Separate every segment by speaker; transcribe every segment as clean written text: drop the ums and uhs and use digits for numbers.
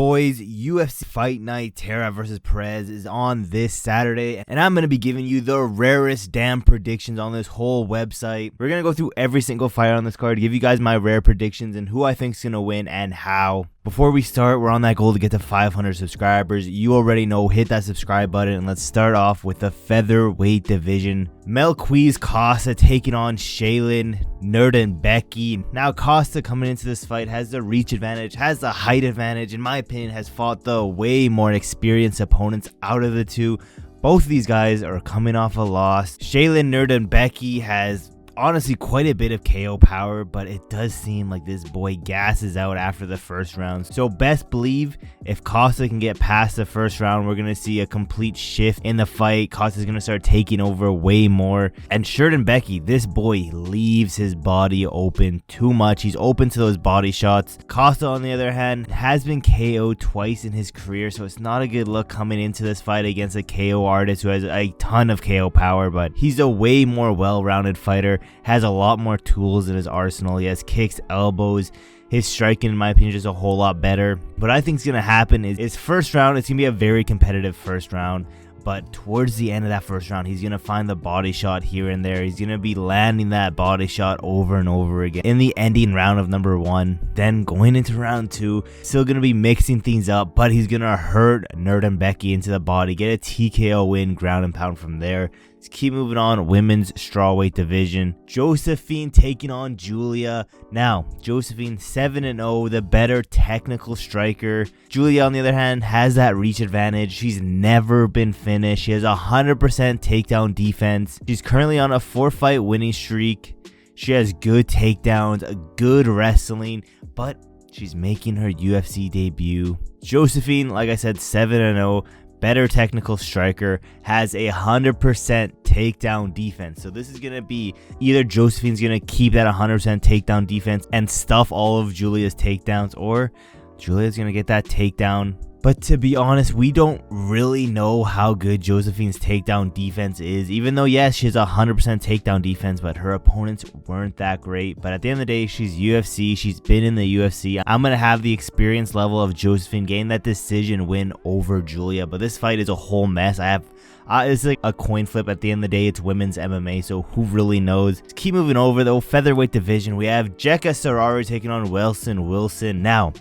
Speaker 1: boys, UFC Fight Night Taira versus Perez is on this Saturday, and I'm going to be giving you the rarest damn predictions on this whole website. We're going to go through every single fight on this card, give you guys my rare predictions and who I think is going to win and how. Before we start, we're on that goal to get to 500 subscribers. You already know, hit that subscribe button, and let's start off with the featherweight division. Melquizael Costa taking on Shayilan Nuerdanbieke. Now Costa coming into this fight has the reach advantage, has the height advantage, in my opinion has fought the way more experienced opponents out of the two. Both of these guys are coming off a loss. Shayilan Nuerdanbieke has honestly quite a bit of KO power, but it does seem like this boy gasses out after the first round. So best believe if Costa can get past the first round, we're going to see a complete shift in the fight. Costa's going to start taking over way more. And Nuerdanbieke, this boy leaves his body open too much. He's open to those body shots. Costa, on the other hand, has been KO'd twice in his career, so it's not a good look coming into this fight against a KO artist who has a ton of KO power, but he's a way more well-rounded fighter. Has a lot more tools in his arsenal. He has kicks, elbows. His striking, in my opinion, is a whole lot better. What I think is going to happen is first round, it's going to be a very competitive first round. But towards the end of that first round, he's going to find the body shot here and there. He's going to be landing that body shot over and over again in the ending round of number 1. Then going into round 2, still going to be mixing things up, but he's going to hurt Nuerdanbieke into the body, get a TKO win, ground and pound from there. Let's keep moving on. Women's strawweight division. Josefine taking on Julia. Now, Josefine 7-0, the better technical striker. Julia, on the other hand, has that reach advantage. She's never been finished. She has 100% takedown defense. She's currently on a 4-fight winning streak. She has good takedowns, good wrestling, but she's making her UFC debut. Josefine, like I said, 7-0. Better technical striker, has 100% takedown defense. So this is going to be either Josephine's going to keep that 100% takedown defense and stuff all of Julia's takedowns, or Julia's going to get that takedown. But to be honest, we don't really know how good Josephine's takedown defense is. Even though, yes, she has 100% takedown defense, but her opponents weren't that great. But at the end of the day, she's UFC. She's been in the UFC. I'm going to have the experience level of Josephine gain that decision win over Julia. But this fight is a whole mess. It's like a coin flip. At the end of the day, it's women's MMA, so who really knows? Let's keep moving over, though. Featherweight division. We have Jeka Saragih taking on Wilson. Now,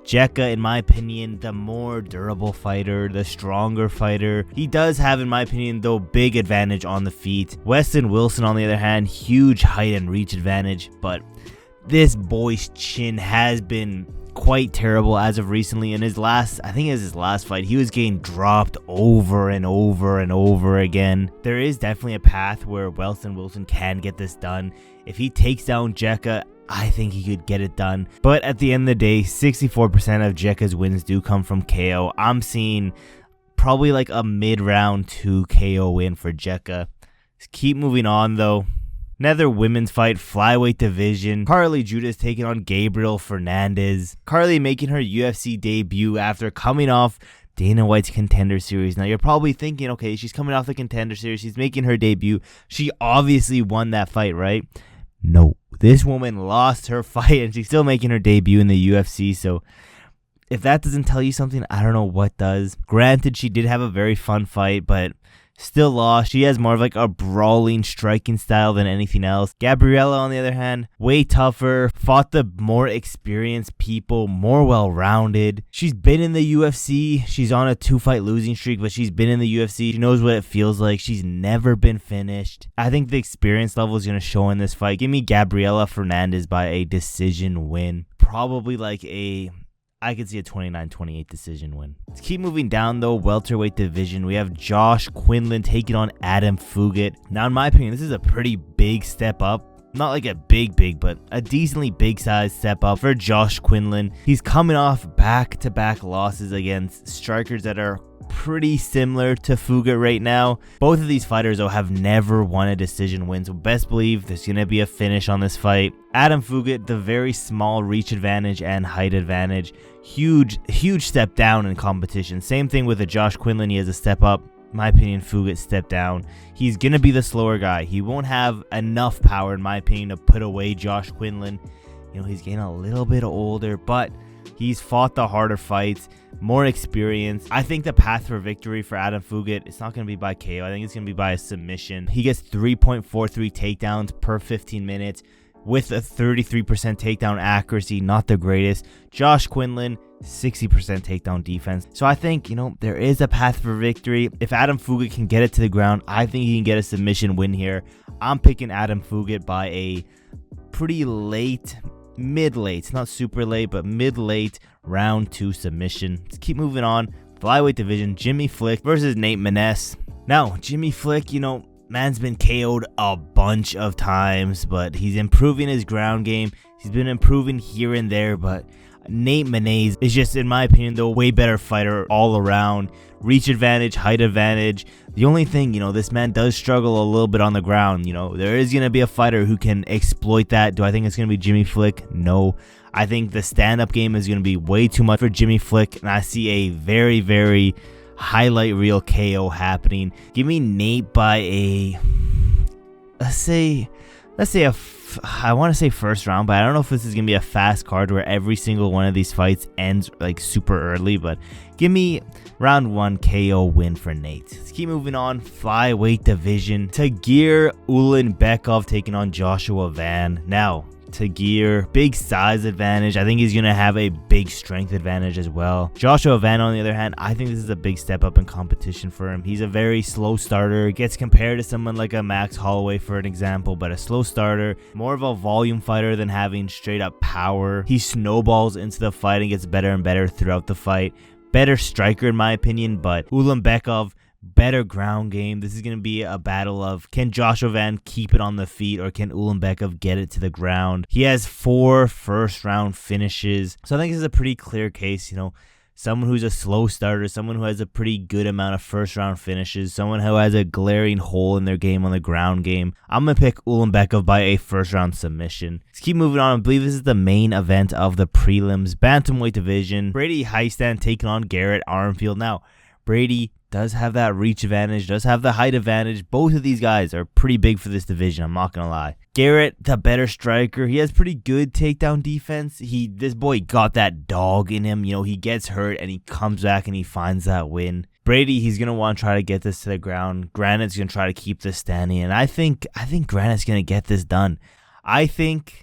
Speaker 1: Jeka, in my opinion, the more durable fighter, the stronger fighter. He does have, in my opinion, though, big advantage on the feet. Wilson, on the other hand, huge height and reach advantage, but this boy's chin has been quite terrible as of recently. In his last, I think it was his last fight, he was getting dropped over and over and over again. There is definitely a path where Wilson can get this done. If he takes down Jeka, I think he could get it done. But at the end of the day, 64% of Jeka's wins do come from KO. I'm seeing probably like a mid-round 2 KO win for Jeka. Let's keep moving on, though. Another women's fight, flyweight division. Carli Judice taking on Gabriella Fernandes. Carli making her UFC debut after coming off Dana White's Contender Series. Now, you're probably thinking, okay, she's coming off the Contender Series. She's making her debut. She obviously won that fight, right? No. This woman lost her fight and she's still making her debut in the UFC. So if that doesn't tell you something, I don't know what does. Granted, she did have a very fun fight, but still lost. She has more of like a brawling striking style than anything else. Gabriella, on the other hand, way tougher, fought the more experienced people, more well-rounded. She's been in the UFC. She's on a 2-fight losing streak, but she's been in the UFC. She knows what it feels like. She's never been finished. I think the experience level is going to show in this fight. Give me Gabriella Fernandes by a decision win. Probably like I could see a 29-28 decision win. Let's keep moving down, though. Welterweight division. We have Josh Quinlan taking on Adam Fugitt. Now, in my opinion, this is a pretty big step up. Not like a big, but a decently big size step up for Josh Quinlan. He's coming off back-to-back losses against strikers that are pretty similar to Fugitt right now. Both of these fighters, though, have never won a decision win, so best believe there's going to be a finish on this fight. Adam Fugitt, the very small reach advantage and height advantage. Huge step down in competition. Same thing with a Josh Quinlan. He has a step up. In my opinion, Fugitt stepped down. He's going to be the slower guy. He won't have enough power, in my opinion, to put away Josh Quinlan. You know, he's getting a little bit older, but He's fought the harder fights, more experience. I think the path for victory for Adam Fugitt, it's not going to be by KO. I think it's going to be by a submission. He gets 3.43 takedowns per 15 minutes with a 33% takedown accuracy, not the greatest. Josh Quinlan, 60% takedown defense. So I think, there is a path for victory. If Adam Fugitt can get it to the ground, I think he can get a submission win here. I'm picking Adam Fugitt by a pretty late, mid-late, not super late, but mid-late round 2 submission. Let's keep moving on. Flyweight division, Jimmy Flick versus Nate Maness. Now, Jimmy Flick, man's been KO'd a bunch of times, but he's improving his ground game. He's been improving here and there, but Nate Maness is just, in my opinion, the way better fighter all around. Reach advantage, height advantage. The only thing, this man does struggle a little bit on the ground. There is going to be a fighter who can exploit that. Do I think it's going to be Jimmy Flick? No. I think the stand-up game is going to be way too much for Jimmy Flick, and I see a very, very highlight reel KO happening. Give me Nate by a, I want to say first round, but I don't know if this is going to be a fast card where every single one of these fights ends like super early, but give me round 1 KO win for Nate. Let's keep moving on. Flyweight division, Tagir Ulanbekov taking on Joshua Van. Now, Tagir, big size advantage. I think he's going to have a big strength advantage as well. Joshua Van, on the other hand, I think this is a big step up in competition for him. He's a very slow starter. Gets compared to someone like a Max Holloway, for an example, but a slow starter. More of a volume fighter than having straight up power. He snowballs into the fight and gets better and better throughout the fight. Better striker, in my opinion, but Ulanbekov, better ground game. This is going to be a battle of, can Joshua Van keep it on the feet, or can Ulanbekov get it to the ground? He has 4 first round finishes, so I think this is a pretty clear case. Someone who's a slow starter, someone who has a pretty good amount of first round finishes, someone who has a glaring hole in their game on the ground game. I'm going to pick Ulanbekov by a first round submission. Let's keep moving on. I believe this is the main event of the prelims. Bantamweight division, Brady Hiestand taking on Garrett Armfield. Now, Brady does have that reach advantage, does have the height advantage. Both of these guys are pretty big for this division, I'm not going to lie. Garrett, the better striker. He has pretty good takedown defense. This boy got that dog in him. He gets hurt and he comes back and he finds that win. Brady, he's going to want to try to get this to the ground. Granite's going to try to keep this standing, and I think Granite's going to get this done. I think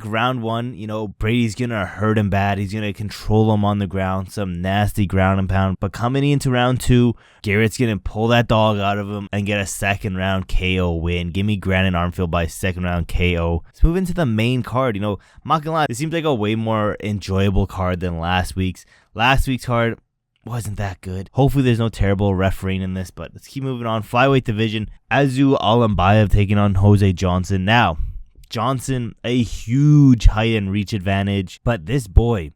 Speaker 1: round 1, Brady's going to hurt him bad. He's going to control him on the ground, some nasty ground and pound. But coming into round 2, Garrett's going to pull that dog out of him and get a second round KO win. Give me Granite Armfield by second round KO. Let's move into the main card. I'm not going to lie, it seems like a way more enjoyable card than last week's. Last week's card wasn't that good. Hopefully there's no terrible refereeing in this, but let's keep moving on. Flyweight division, Assu Almabayev taking on Jose Johnson. Now, Johnson, a huge height and reach advantage, but this boy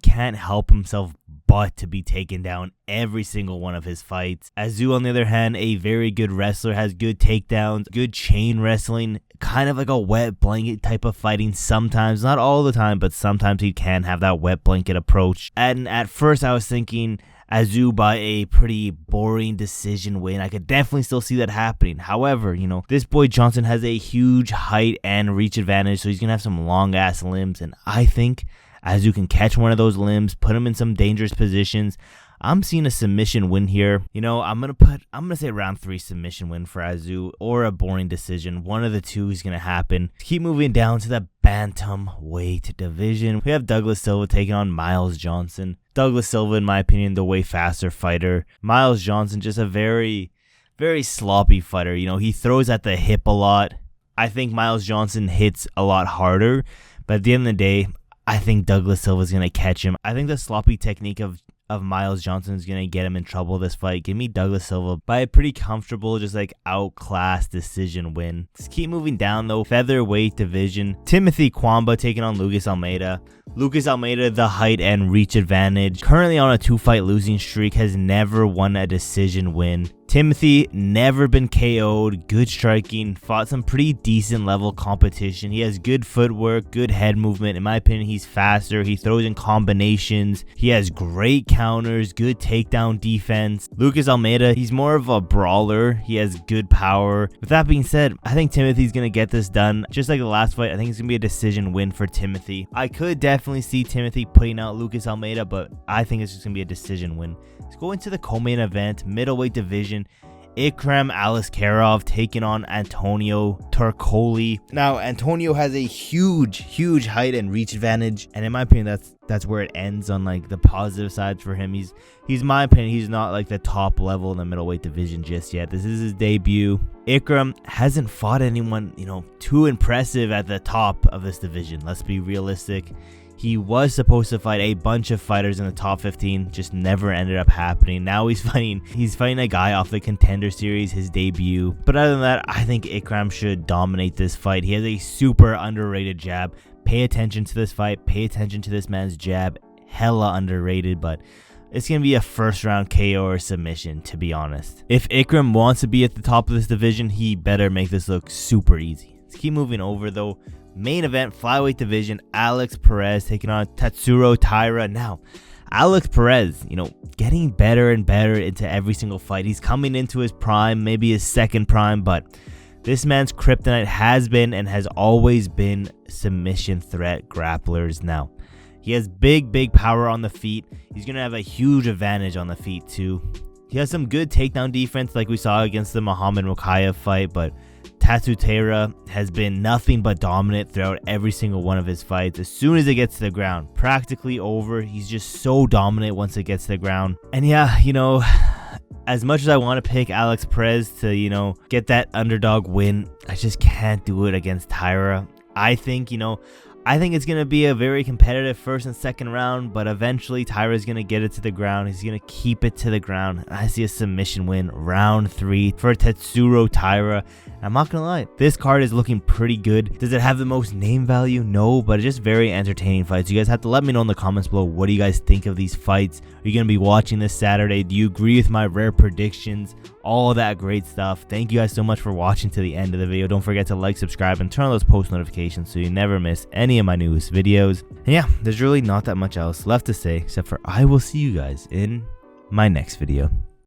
Speaker 1: can't help himself but to be taken down every single one of his fights. Assu, on the other hand, a very good wrestler, has good takedowns, good chain wrestling, kind of like a wet blanket type of fighting sometimes, not all the time, but sometimes he can have that wet blanket approach. And at first I was thinking Assu by a pretty boring decision win. I could definitely still see that happening. However, this boy Johnson has a huge height and reach advantage, so he's going to have some long ass limbs, and I think Assu can catch one of those limbs, put him in some dangerous positions. I'm seeing a submission win here. I'm gonna say round 3 submission win for Assu, or a boring decision. One of the two is gonna happen. Keep moving down to the bantamweight division. We have Douglas Silva taking on Miles Johnson. Douglas Silva, in my opinion, the way faster fighter. Miles Johnson, just a very, very sloppy fighter. He throws at the hip a lot. I think Miles Johnson hits a lot harder, but at the end of the day, I think Douglas Silva is gonna catch him. I think the sloppy technique of Miles Johnson is going to get him in trouble this fight. Give me Douglas Silva by a pretty comfortable, just like outclass decision win. Let's keep moving down though. Featherweight division. Timothy Kwamba taking on Lucas Almeida. Lucas Almeida, the height and reach advantage. Currently on a 2-fight losing streak, has never won a decision win. Timothy, never been KO'd, good striking, fought some pretty decent level competition. He has good footwork, good head movement. In my opinion, he's faster. He throws in combinations. He has great counters, good takedown defense. Lucas Almeida, he's more of a brawler. He has good power. With that being said, I think Timothy's going to get this done. Just like the last fight, I think it's going to be a decision win for Timothy. I could definitely see Timothy putting out Lucas Almeida, but I think it's just going to be a decision win. Let's go into the co-main event, middleweight division. Ikram Aliskerov taking on Antonio Trocoli. Now, Antonio has a huge height and reach advantage, and in my opinion, that's where it ends on like the positive sides for him. He's my opinion, he's not like the top level in the middleweight division just yet. This is his debut. Ikram hasn't fought anyone, too impressive at the top of this division. Let's be realistic. He was supposed to fight a bunch of fighters in the top 15, just never ended up happening. Now he's fighting a guy off the Contender Series, his debut. But other than that, I think Ikram should dominate this fight. He has a super underrated jab. Pay attention to this fight. Pay attention to this man's jab. Hella underrated, but it's going to be a first round KO or submission, to be honest. If Ikram wants to be at the top of this division, he better make this look super easy. Let's keep moving over though. Main event, flyweight division, Alex Perez taking on Tatsuro Taira. Now, Alex Perez, getting better and better into every single fight. He's coming into his prime, maybe his second prime, but this man's kryptonite has been and has always been submission threat grapplers. Now, he has big power on the feet. He's going to have a huge advantage on the feet too. He has some good takedown defense like we saw against the Muhammad Mokaev fight, but Taira has been nothing but dominant throughout every single one of his fights. As soon as it gets to the ground, practically over. He's just so dominant once it gets to the ground. And yeah, as much as I want to pick Alex Perez to, get that underdog win, I just can't do it against Taira. I think it's going to be a very competitive first and second round, but eventually Taira's going to get it to the ground. He's going to keep it to the ground. And I see a submission win, round 3 for Tatsuro Taira. I'm not going to lie, this card is looking pretty good. Does it have the most name value? No, but it's just very entertaining fights. You guys have to let me know in the comments below, what do you guys think of these fights? Are you going to be watching this Saturday? Do you agree with my rare predictions? All of that great stuff. Thank you guys so much for watching to the end of the video. Don't forget to like, subscribe, and turn on those post notifications so you never miss any of my newest videos. And yeah, there's really not that much else left to say except for I will see you guys in my next video.